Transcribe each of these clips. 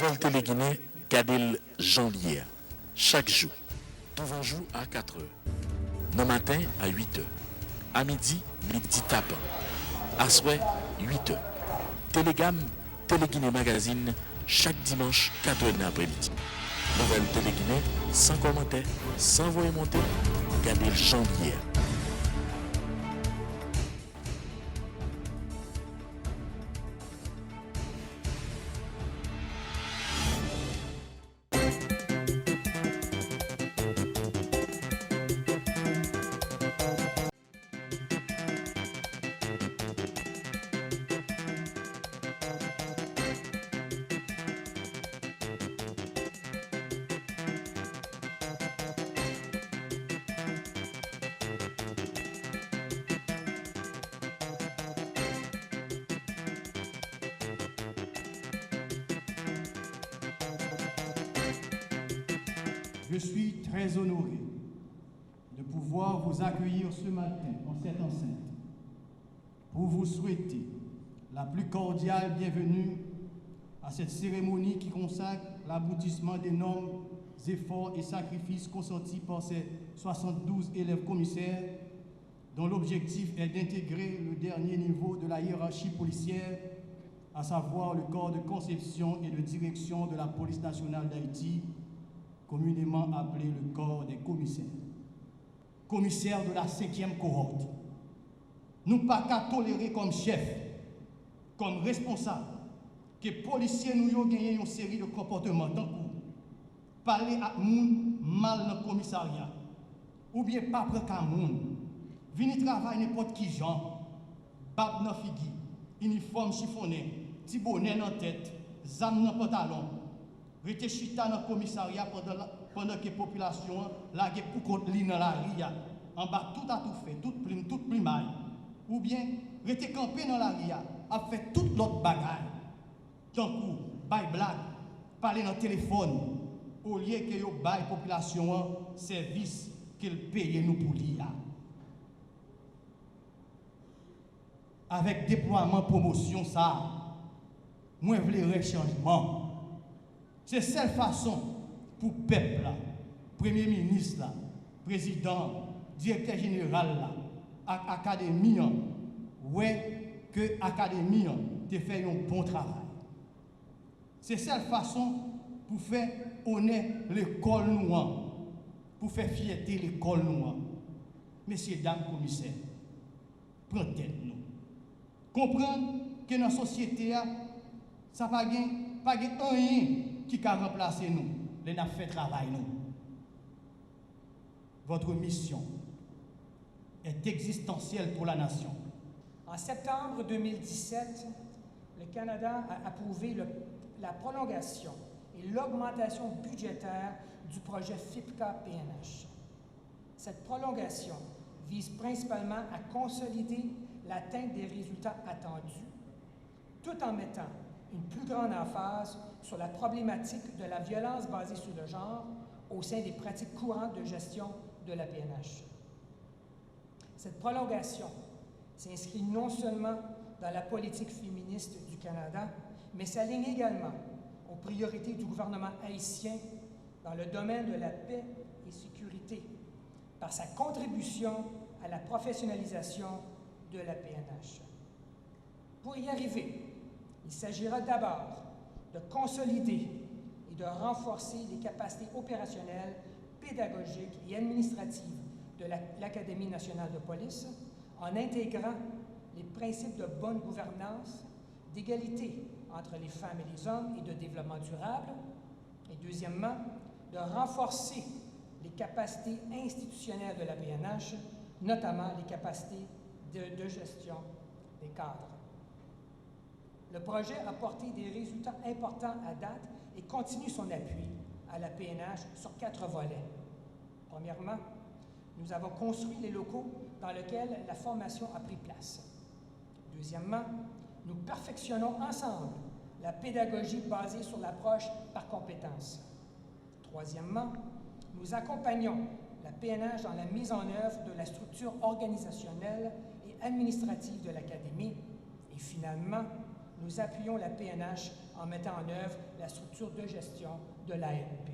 Nouvelle Télé-Guinée, Gadel Jean-Lier. Chaque jour. Tout jour à 4h. Le matin à 8h. À midi, midi tapant. À soir, 8h. Télégamme, Télé-Guinée Magazine, chaque dimanche, 4h de l'après-midi. Nouvelle Télé-Guinée, sans commentaire, sans voix monter, Gadel Jean-Lier. Je suis très honoré de pouvoir vous accueillir ce matin en cette enceinte pour vous souhaiter la plus cordiale bienvenue à cette cérémonie qui consacre l'aboutissement d'énormes efforts et sacrifices consentis par ces 72 élèves commissaires dont l'objectif est d'intégrer le dernier niveau de la hiérarchie policière, à savoir le corps de conception et de direction de la police nationale d'Haïti, communément appelé le corps des commissaires. Commissaires de la 5e cohorte. Nous pas qu'à tolérer comme chef, comme responsable, que les policiers nous ont gagné une série de comportements tant que parler à moun mal dans le commissariat, ou bien pas prendre qu'à moun, venir travailler n'importe qui genre, bab dans figi, uniforme chiffonné, petit bonnet dans tête, zam dans pantalon, rete chita dans le commissariat pendant que la population la pour contre li dans la ria, en bas tout a tout fait, toute primaille, ou bien rete campé dans la ria, a fait toute l'autre bagaille. Tant que bay blague, parler dans le téléphone, au lieu que yo bay population service qu'elle paye nous pour l'IA. Avec déploiement, promotion, ça, moi je veux un changement. C'est la seule façon pour le peuple, Premier ministre, président, directeur général, académie, ouais, que l'académie te fait un bon travail. C'est la seule façon pour faire honneur l'école noire, pour faire fierté l'école noire. Messieurs, dames, commissaires, prenez tête nous. Comprendre que dans la société, ça n'a pas rien qui a remplacé nous, les n'a fait travail nous. Votre mission est existentielle pour la nation. En septembre 2017, le Canada a approuvé la prolongation et l'augmentation budgétaire du projet FIPCA-PNH. Cette prolongation vise principalement à consolider l'atteinte des résultats attendus, tout en mettant une plus grande emphase sur la problématique de la violence basée sur le genre au sein des pratiques courantes de gestion de la PNH. Cette prolongation s'inscrit non seulement dans la politique féministe du Canada, mais s'aligne également aux priorités du gouvernement haïtien dans le domaine de la paix et sécurité, par sa contribution à la professionnalisation de la PNH. Pour y arriver, il s'agira d'abord de consolider et de renforcer les capacités opérationnelles, pédagogiques et administratives de l'Académie nationale de police en intégrant les principes de bonne gouvernance, d'égalité entre les femmes et les hommes et de développement durable. Et deuxièmement, de renforcer les capacités institutionnelles de la PNH, notamment les capacités de gestion des cadres. Le projet a porté des résultats importants à date et continue son appui à la PNH sur 4 volets. Premièrement, nous avons construit les locaux dans lesquels la formation a pris place. Deuxièmement, nous perfectionnons ensemble la pédagogie basée sur l'approche par compétences. Troisièmement, nous accompagnons la PNH dans la mise en œuvre de la structure organisationnelle et administrative de l'Académie. Et finalement, nous appuyons la PNH en mettant en œuvre la structure de gestion de l'ANP.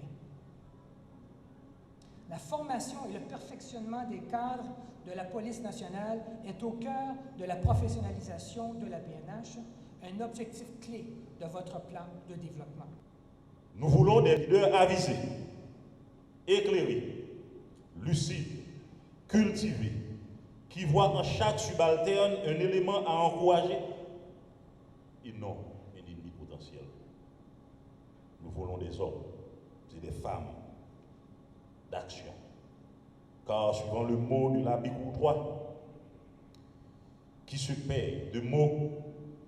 La formation et le perfectionnement des cadres de la police nationale est au cœur de la professionnalisation de la PNH, un objectif clé de votre plan de développement. Nous voulons des leaders avisés, éclairés, lucides, cultivés, qui voient en chaque subalterne un élément à encourager et non un ennemi potentiel. Nous voulons des hommes et des femmes d'action. Car suivant le mot de l'abbé Courtois, qui se paie de mots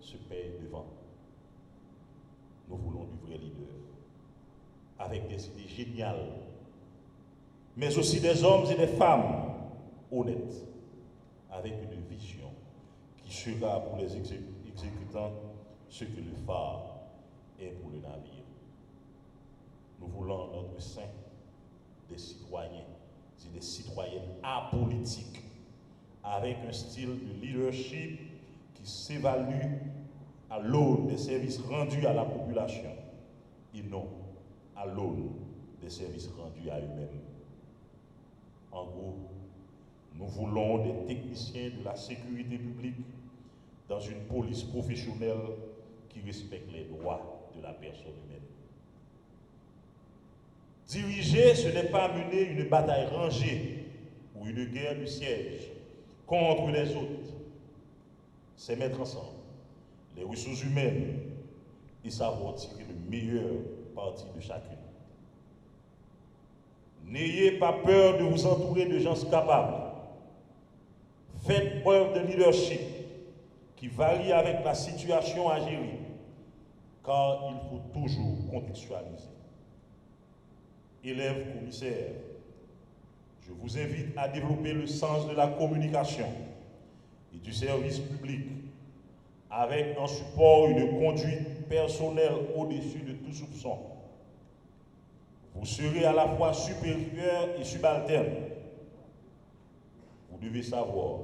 se paie de vent. Nous voulons du vrai leader, avec des idées géniales, mais aussi des hommes et des femmes honnêtes, avec une vision qui sera pour les exécutants ce que le phare est pour le navire. Nous voulons notre sein des citoyens et des citoyennes apolitiques, avec un style de leadership qui s'évalue à l'aune des services rendus à la population et non à l'aune des services rendus à eux-mêmes. En gros, nous voulons des techniciens de la sécurité publique dans une police professionnelle qui respecte les droits de la personne humaine. Diriger, ce n'est pas mener une bataille rangée ou une guerre de siège contre les autres. C'est mettre ensemble les ressources humaines et savoir tirer le meilleur parti de chacune. N'ayez pas peur de vous entourer de gens capables. Faites preuve de leadership qui varie avec la situation à gérer, car il faut toujours contextualiser. Élèves commissaires, je vous invite à développer le sens de la communication et du service public avec en support une conduite personnelle au-dessus de tout soupçon. Vous serez à la fois supérieur et subalterne. Vous devez savoir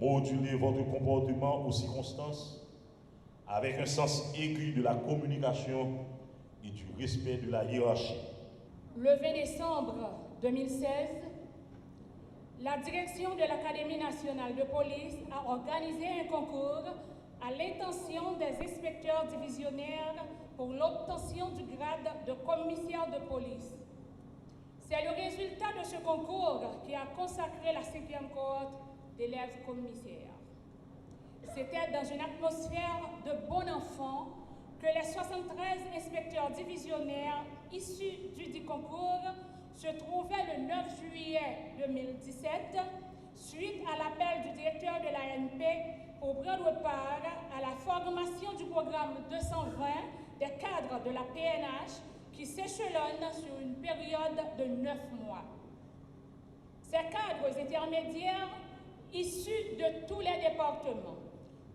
moduler votre comportement aux circonstances avec un sens aigu de la communication et du respect de la hiérarchie. Le 20 décembre 2016, la direction de l'Académie nationale de police a organisé un concours à l'intention des inspecteurs divisionnaires pour l'obtention du grade de commissaire de police. C'est le résultat de ce concours qui a consacré la 5e cohorte d'élèves commissaires. C'était dans une atmosphère de bon enfant que les 73 inspecteurs divisionnaires issus du dit concours se trouvaient le 9 juillet 2017, suite à l'appel du directeur de l'ANP pour prendre part à la formation du programme 220 des cadres de la PNH qui s'échelonne sur une période de 9 mois. Ces cadres intermédiaires issus de tous les départements,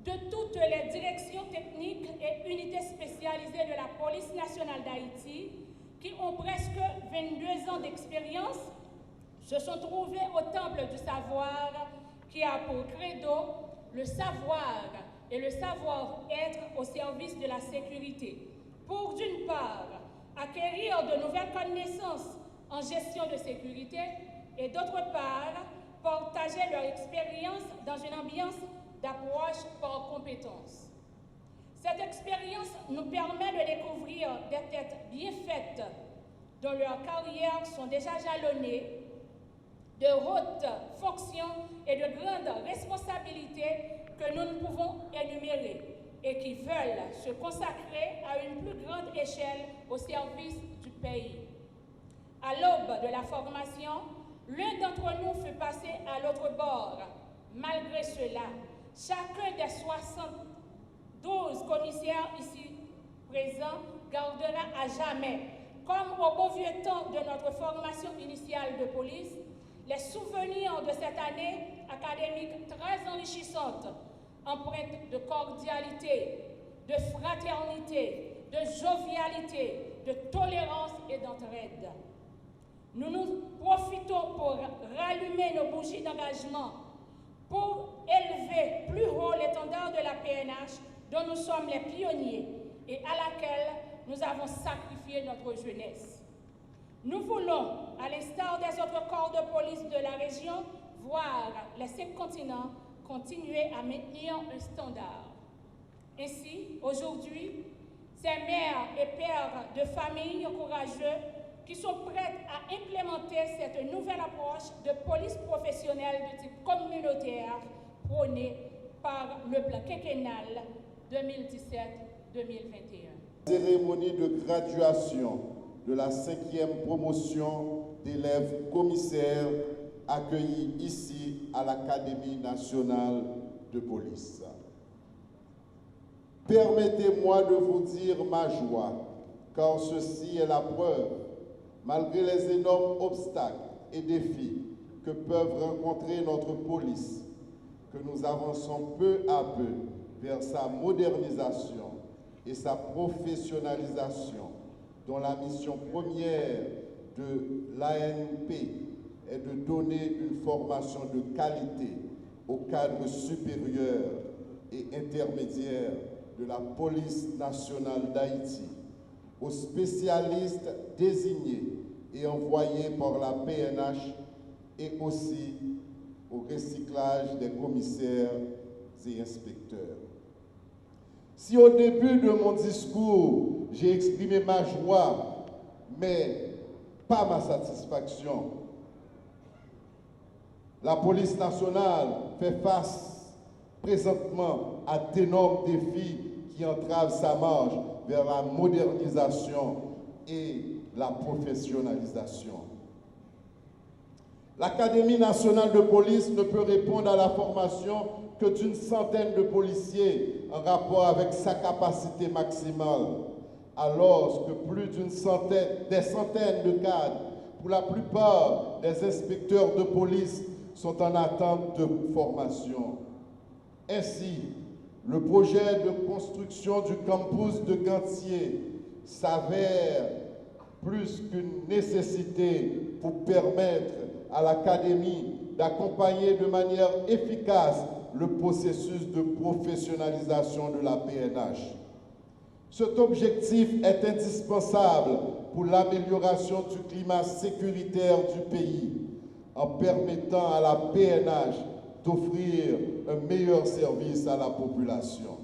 de toutes les directions techniques et unités spécialisées de la police nationale d'Haïti, qui ont presque 22 ans d'expérience, se sont trouvés au temple du savoir qui a pour credo le savoir et le savoir-être au service de la sécurité, pour d'une part acquérir de nouvelles connaissances en gestion de sécurité et d'autre part partager leur expérience dans une ambiance d'approche par compétences. Cette expérience nous permet de découvrir des têtes bien faites dont leurs carrières sont déjà jalonnées de hautes fonctions et de grandes responsabilités que nous ne pouvons énumérer et qui veulent se consacrer à une plus grande échelle au service du pays. À l'aube de la formation, l'un d'entre nous fut passé à l'autre bord. Malgré cela, chacun des 72 commissaires ici présents gardera à jamais, comme au beau vieux temps de notre formation initiale de police, les souvenirs de cette année académique très enrichissante, empreinte de cordialité, de fraternité, de jovialité, de tolérance et d'entraide. Nous profitons pour rallumer nos bougies d'engagement, pour élever plus haut l'étendard de la PNH dont nous sommes les pionniers, et à laquelle nous avons sacrifié notre jeunesse. Nous voulons, à l'instar des autres corps de police de la région, voir les 5 continents continuer à maintenir un standard. Ainsi, aujourd'hui, ces mères et pères de familles courageux qui sont prêts à implémenter cette nouvelle approche de police professionnelle de type communautaire prônée par le plan quinquennal 2017-2021. Cérémonie de graduation de la 5e promotion d'élèves commissaires accueillis ici à l'Académie nationale de police. Permettez-moi de vous dire ma joie, car ceci est la preuve, malgré les énormes obstacles et défis que peuvent rencontrer notre police, que nous avançons peu à peu vers sa modernisation et sa professionnalisation, dont la mission première de l'ANP est de donner une formation de qualité aux cadres supérieurs et intermédiaires de la police nationale d'Haïti, aux spécialistes désignés et envoyés par la PNH et aussi au recyclage des commissaires et inspecteurs. Si au début de mon discours, j'ai exprimé ma joie, mais pas ma satisfaction, la police nationale fait face présentement à d'énormes défis qui entravent sa marche vers la modernisation et la professionnalisation. L'Académie nationale de police ne peut répondre à la formation que d'une centaine de policiers en rapport avec sa capacité maximale, alors que plus des centaines de cadres, pour la plupart des inspecteurs de police, sont en attente de formation. Ainsi, le projet de construction du campus de Gantier s'avère plus qu'une nécessité pour permettre à l'Académie d'accompagner de manière efficace le processus de professionnalisation de la PNH. Cet objectif est indispensable pour l'amélioration du climat sécuritaire du pays, en permettant à la PNH d'offrir un meilleur service à la population.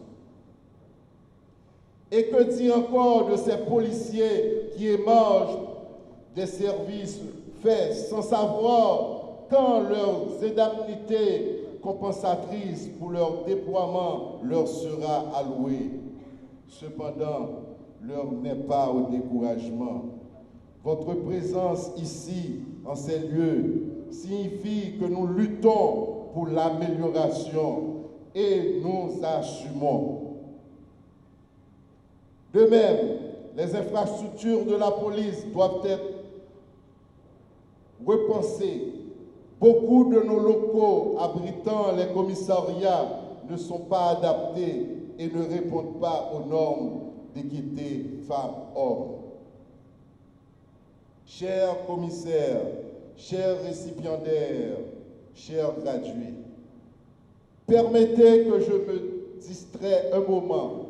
Et que dire encore de ces policiers qui émergent des services faits sans savoir quand leurs indemnités compensatrices pour leur déploiement leur sera allouée. Cependant, l'heure n'est pas au découragement. Votre présence ici, en ces lieux, signifie que nous luttons pour l'amélioration et nous assumons. De même, les infrastructures de la police doivent être repensées. Beaucoup de nos locaux abritant les commissariats ne sont pas adaptés et ne répondent pas aux normes d'équité femmes-hommes. Chers commissaires, chers récipiendaires, chers gradués, permettez que je me distrais un moment.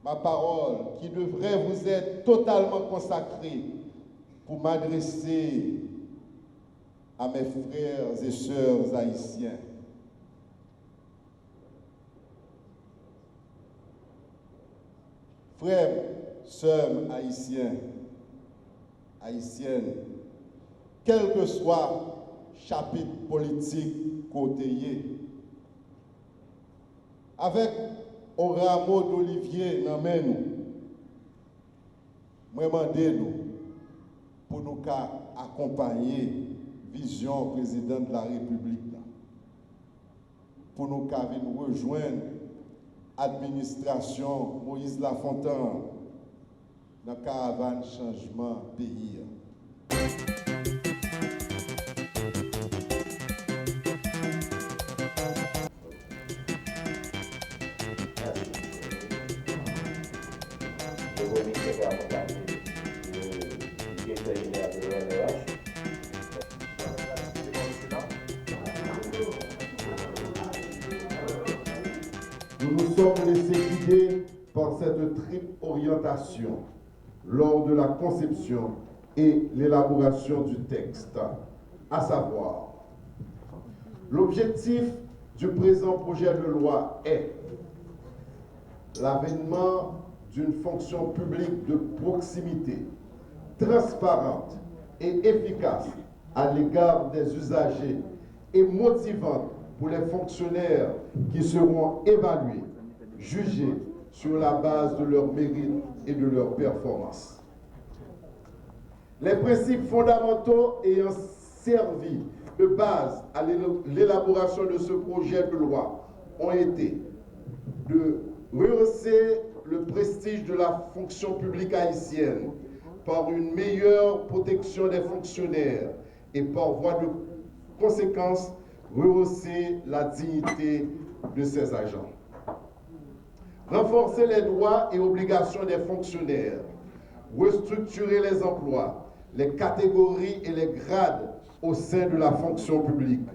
Ma parole, qui devrait vous être totalement consacrée, pour m'adresser à mes frères et sœurs haïtiens. Frères, sœurs haïtiens, haïtiennes, quel que soit chapitre politique côtéier, avec un rameau d'olivier dans main nous, moi demandez-nous pour nous accompagner vision président de la République, pour nous rejoindre administration Moïse Lafontaine dans la caravane changement pays. Nous nous sommes laissés guider par cette triple orientation lors de la conception et l'élaboration du texte, à savoir, l'objectif du présent projet de loi est l'avènement d'une fonction publique de proximité, transparente et efficace à l'égard des usagers et motivante pour les fonctionnaires qui seront évalués, jugés sur la base de leurs mérites et de leurs performances. Les principes fondamentaux ayant servi de base à l'élaboration de ce projet de loi ont été de rehausser le prestige de la fonction publique haïtienne par une meilleure protection des fonctionnaires et par voie de conséquence rehausser la dignité de ses agents. Renforcer les droits et obligations des fonctionnaires, restructurer les emplois, les catégories et les grades au sein de la fonction publique,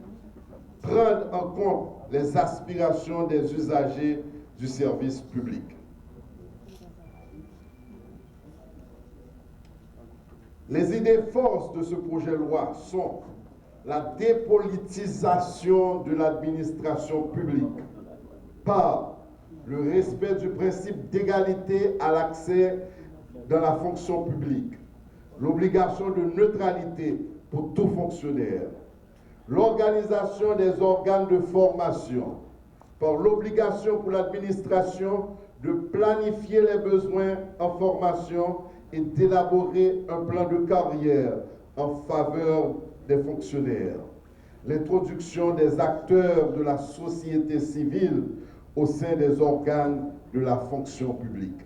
prendre en compte les aspirations des usagers du service public. Les idées forces de ce projet de loi sont la dépolitisation de l'administration publique par le respect du principe d'égalité à l'accès dans la fonction publique, l'obligation de neutralité pour tout fonctionnaire, l'organisation des organes de formation, par l'obligation pour l'administration de planifier les besoins en formation et d'élaborer un plan de carrière en faveur des fonctionnaires, l'introduction des acteurs de la société civile au sein des organes de la fonction publique.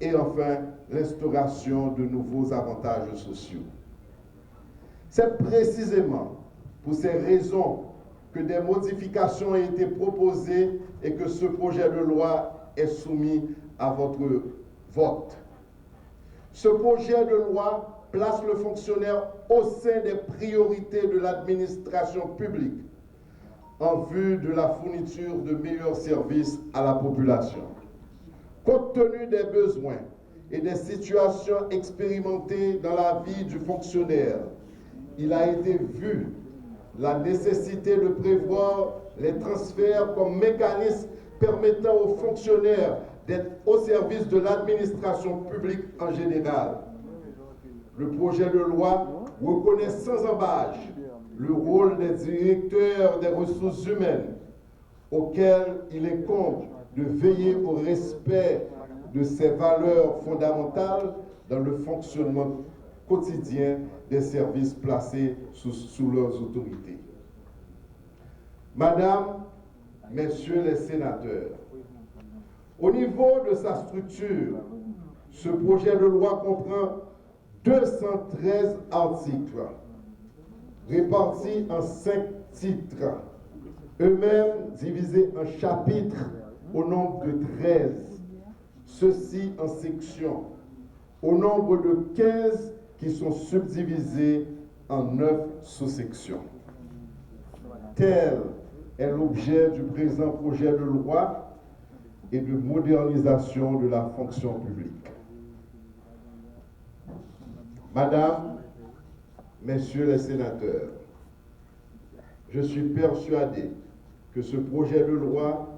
Et enfin, l'instauration de nouveaux avantages sociaux. C'est précisément pour ces raisons que des modifications ont été proposées et que ce projet de loi est soumis à votre vote. Ce projet de loi place le fonctionnaire au sein des priorités de l'administration publique en vue de la fourniture de meilleurs services à la population. Compte tenu des besoins et des situations expérimentées dans la vie du fonctionnaire, il a été vu la nécessité de prévoir les transferts comme mécanisme permettant aux fonctionnaires d'être au service de l'administration publique en général. Le projet de loi reconnaît sans embâche le rôle des directeurs des ressources humaines, auxquels il incombe de veiller au respect de ces valeurs fondamentales dans le fonctionnement quotidien des services placés sous leurs autorités. Madame, Messieurs les sénateurs, au niveau de sa structure, ce projet de loi comprend 213 articles répartis en 5 titres, eux-mêmes divisés en chapitres au nombre de 13, ceux-ci en sections, au nombre de 15 qui sont subdivisés en 9 sous-sections. Tel est l'objet du présent projet de loi et de modernisation de la fonction publique. Madame, Messieurs les sénateurs, je suis persuadé que ce projet de loi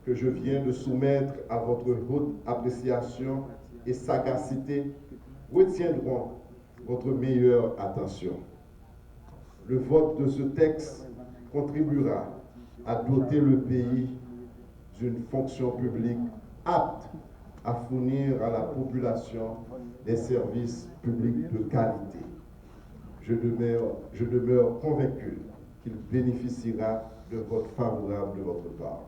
que je viens de soumettre à votre haute appréciation et sagacité retiendront votre meilleure attention. Le vote de ce texte contribuera à doter le pays d'une fonction publique apte à fournir à la population des services publics de qualité. Je demeure convaincu qu'il bénéficiera de vote favorable de votre part.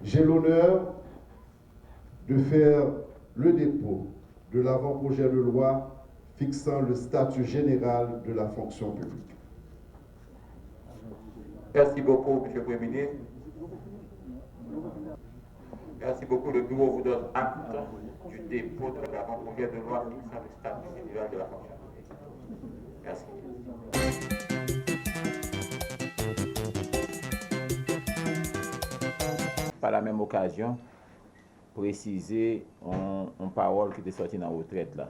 J'ai l'honneur de faire le dépôt de l'avant-projet de loi fixant le statut général de la fonction publique. Merci beaucoup, M. le Premier ministre. Merci beaucoup. Le bureau vous donne acte du dépôt de l'avant-projet de loi fixant le statut général de la fonction publique. Merci. par la même occasion, préciser une parole qui était sortie dans la retraite là.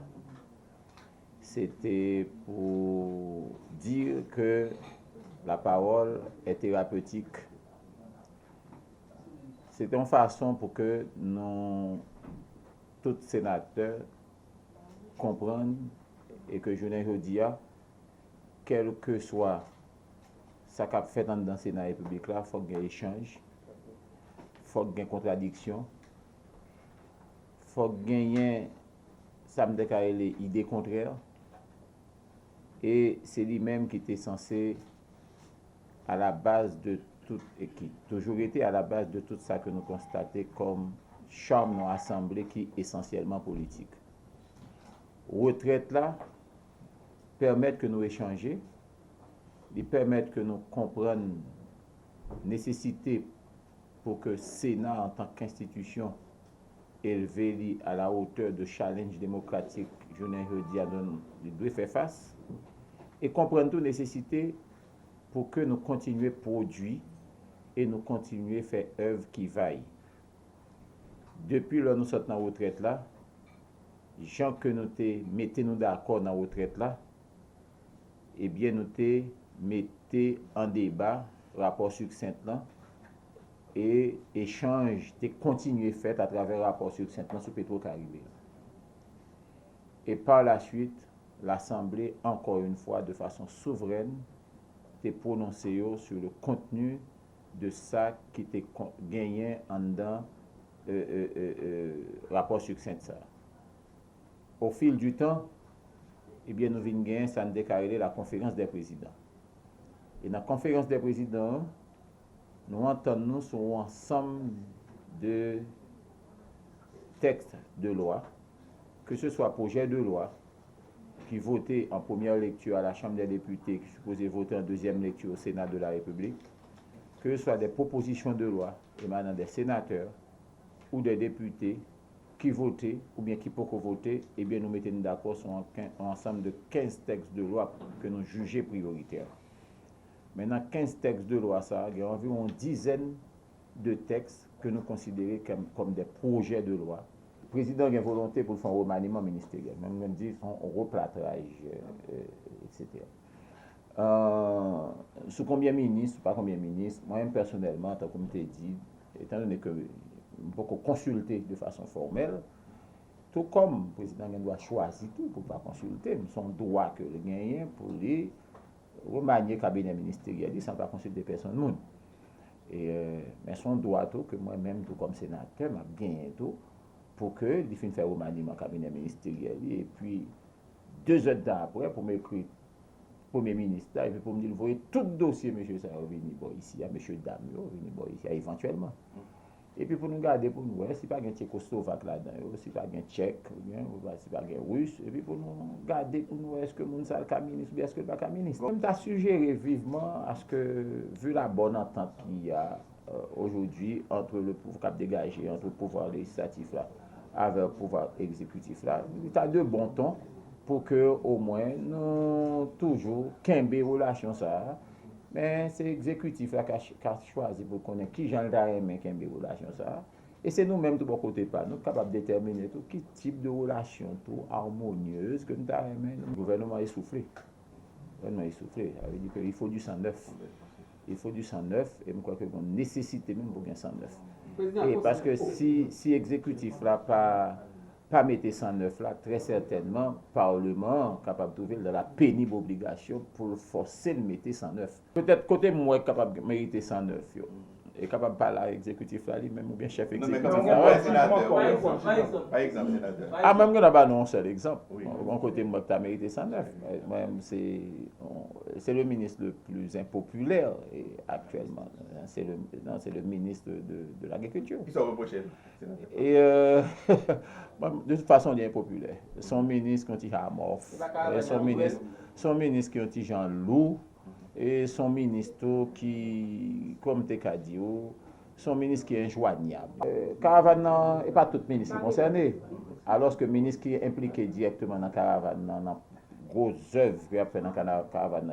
C'était pour dire que la parole est thérapeutique. C'est une façon pour que nous, tous sénateurs, comprennent et que je ne dis pas, quel que soit ce qu'a fait dans le Sénat République là, il faut qu'il y ait échange, il faut qu'il y ait contradiction, il faut qu'il y ait, ça me déclare les idées contraires. Et c'est lui-même qui était censé, à la base de tout, et qui toujours été à la base de tout ça que nous constatons comme charme dans l'Assemblée qui est essentiellement politique. Retraite là, permettre que nous échanger, ils permettent que nous comprenions la nécessité pour que le Sénat en tant qu'institution élevée à la hauteur de challenge démocratique, je doit faire face, et comprendre toute nécessité pour que nous continuions à produire et nous continuions à faire œuvre qui vaille. Depuis que nous sommes en retraite là, gens que nous mettons d'accord dans la retraite là, eh bien nous mettons en débat rapport succinct là et échange continué fait à travers rapport succinct là sur Petro-Caribé. Et par la suite, l'Assemblée, encore une fois, de façon souveraine, t'est prononcé sur le contenu de ça qui était gagné en dans rapport succinct ça. Au fil du temps, eh bien, nous venons gagner, ça nous déclaré la conférence des présidents. Et dans la conférence des présidents, nous entendons sur un ensemble de textes de loi, que ce soit projet de loi, qui votait en première lecture à la Chambre des députés, qui supposait voter en deuxième lecture au Sénat de la République, que ce soit des propositions de loi émanant des sénateurs ou des députés qui votaient ou bien qui peuvent voter, eh bien nous mettons d'accord sur un ensemble de 15 textes de loi que nous jugeons prioritaires. Maintenant, 15 textes de loi, ça, il y a environ une dizaine de textes que nous considérons comme des projets de loi. Le président a une volonté pour faire un remaniement ministériel, même dit un replâtrage, etc. Sous combien de ministres, pas combien de ministres, moi-même personnellement, comme tu as dit, étant donné que nous pouvons consulter de façon formelle, tout comme le président doit choisir tout pour ne pas consulter, son droit que le gagne pour lui remanier le cabinet ministériel sans pas consulter personne. Mais son droit tout que moi-même, tout comme sénateur, m'a gagné tout pour que il finisse faire remaniement cabinet ministériel et puis 2 heures après pour m'écrire Premier ministre et puis pour me dire voyez tout dossier monsieur ça venir ici à monsieur Damio venir ici éventuellement. Et puis pour nous garder pour nous si pas un tchécoslovaque là-dedans, si pas un tchèque ou bien si pas un russe et puis pour nous garder pour nous est-ce que moun ça le ministre ou bien est-ce que pas ministre. Comme t'as suggéré vivement à ce que vu la bonne entente qu'il y a aujourd'hui entre le pouvoir dégagé entre le pouvoir législatif là avec le pouvoir exécutif là, il y a de bon ton pour que au moins nous toujours qu'embé relation ça. Mais c'est l'exécutif qui a choisi pour connaître qui j'en ai qui a relation ça. Et c'est nous-mêmes de bon côté pas, nous sommes capables de déterminer tout quel type de relation tout harmonieuse que nous avons. Le gouvernement est essoufflé. Le gouvernement est essoufflé. Ça veut dire qu'il faut du sang neuf. Il faut du sang neuf et je crois que nous nécessitons même pour un sang neuf. Et parce que si l'exécutif là pas mettre 109 là, très certainement, le Parlement est capable de trouver dans la pénible obligation pour forcer le mettre 109. Peut-être côté moi capable de mériter 109. Et capable de parler à l'exécutif là, même ou bien chef exécutif. Par exemple, sénateur. Ah, même qu'on a pas un seul exemple. Mon côté, moi, tu as mérité 109. Moi-même, c'est le ministre le plus impopulaire actuellement. C'est le ministre de l'Agriculture. Qui sont reprochés. Et de toute façon, il est impopulaire. Son ministre, quand il a amorphe. Son ministre, quand il Jean Loup. Et son ministre qui, comme tu as dit, son ministre qui est injoignable. Caravane n'est pas tout ministre concerné. Alors que le ministre qui est impliqué directement dans la caravane, dans la grosse œuvre qu'il a fait dans la caravane,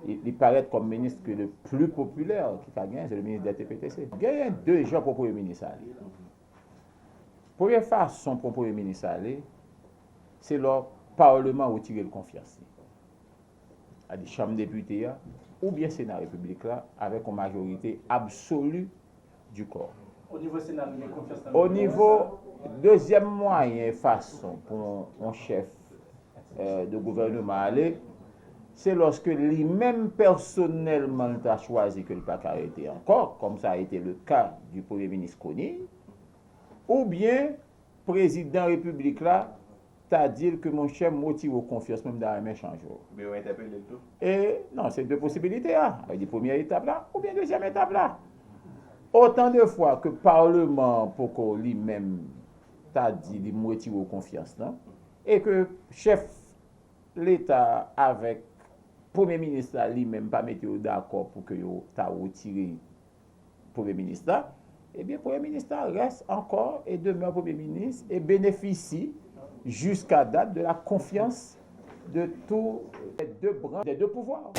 il paraît comme ministre que le plus populaire qui a gagné, c'est le ministre de la TPTC. Il y a deux gens pour le Premier ministre aller. Première façon pour le Premier ministre aller, c'est le Parlement retirer le confiance. À la Chambre des députés ou bien Sénat République là, avec une majorité absolue du corps. Au niveau Sénat, il y a confiance dans Au niveau deuxième moyen façon pour un chef de gouvernement aller, c'est lorsque lui-même personnellement a choisi que le pas arrêté encore, comme ça a été le cas du Premier ministre Kony, ou bien président République là, c'est-à-dire que mon chef motive aux confiance même dans un méchant jour. Mais on interpelle le tout. Et non, c'est deux possibilités, hein, avec la première étape là, ou bien deuxième étape là. Autant de fois que le Parlement, pour que lui-même, t'a dit, il motive aux confiance, non? Et que chef l'État avec Premier ministre lui-même pas mettre d'accord pour que t'a retiré Premier ministre, eh bien, Premier ministre reste encore et demeure Premier ministre et bénéficie jusqu'à date de la confiance de tous les deux bras, des deux pouvoirs.